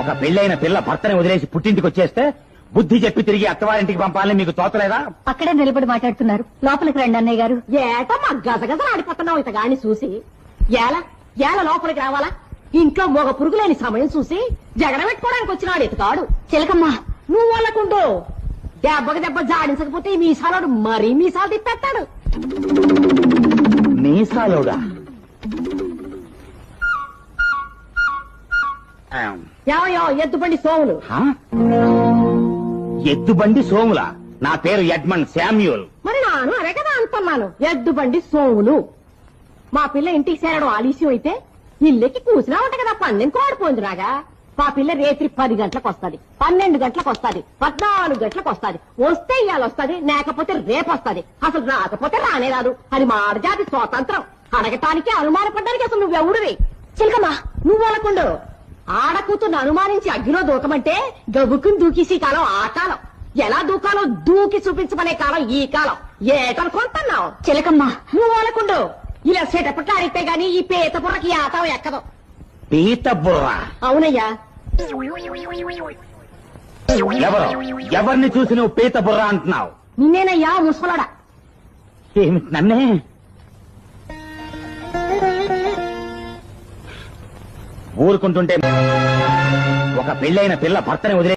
ఒక పెళ్ళైన పిల్ల భర్తని వదిలేసి పుట్టింటికి వచ్చేస్తే బుద్ధి చెప్పి తిరిగి అత్తవారింటికి పంపాలని మీకు తోచలేదా? అక్కడే నిలబడి మాట్లాడుతున్నారు, లోపలికి రండి అన్నయ్య గారు. ఏటమ్మా గజగజ ఆడిపోతున్నావు ఇంతగాని చూసి? ఏల లోపలికి రావాలా? ఇంట్లో మొగ పురుగులేని సమయం చూసి జగడ పెట్టుకోవడానికి వచ్చినాడు ఇతగాడు. చిలకమ్మ, నువ్వు వాళ్ళకుండు. దెబ్బకి దెబ్బ జాడించకపోతే ఈ మీసాలోడు మరీ మీసాలు తిప్పేస్తాడు. మీసాలోడా? ఏమయ్యో ఎద్దుబండి సోములు. ఎద్దుబండి సోముల? నా పేరు ఎడ్మండ్ శామ్యూల్. మరి నాను అదే కదా అంటున్నాను, ఎద్దుబండి సోములు. మా పిల్ల ఇంటికి చేరడం ఆలస్యం అయితే ఇల్లెక్కి కూసినా ఉంట కదా, పందెం కోడిపోయింది రాగా. మా పిల్ల రేత్రి 10 గంటలకు వస్తుంది, 12 గంటలకు వస్తుంది, 14 గంటలకు వస్తుంది. వస్తే ఇవాళ వస్తుంది, లేకపోతే రేపు వస్తుంది. అసలు రాకపోతే రానే రాదు. అది మాడజాతి స్వాతంత్రం. అడగటానికి అనుమానపడ్డానికి అసలు నువ్వెవడివి? చిలకమ్మా, నువ్వు వాళ్ళకుండు. ఆడకూతుర్ని అనుమానించి అగ్గిలో దూకమంటే గబుక్కుని దూకేసి కాలం ఆ కాలం. ఎలా దూకాలో దూకి చూపించమనే కాలం ఈ కాలం. ఏటనుకుంటున్నావు? చిలకమ్మ, నువ్వు వాళ్ళకుండు. ఇలా సెటపట్లు ఆడితే గాని ఈ పీత బుర్రకి ఆటం ఎక్కదు. పీత బుర్ర? అవునయ్యా. ఎవరిని చూసి నువ్వు పీత బుర్ర అంటున్నావు? నిన్నేనయ్యా ముసలాడా. ఏమిటి నన్నే? ఊరుకుంటుంటే ఒక పెళ్ళైన పిల్ల భర్తని వదిలే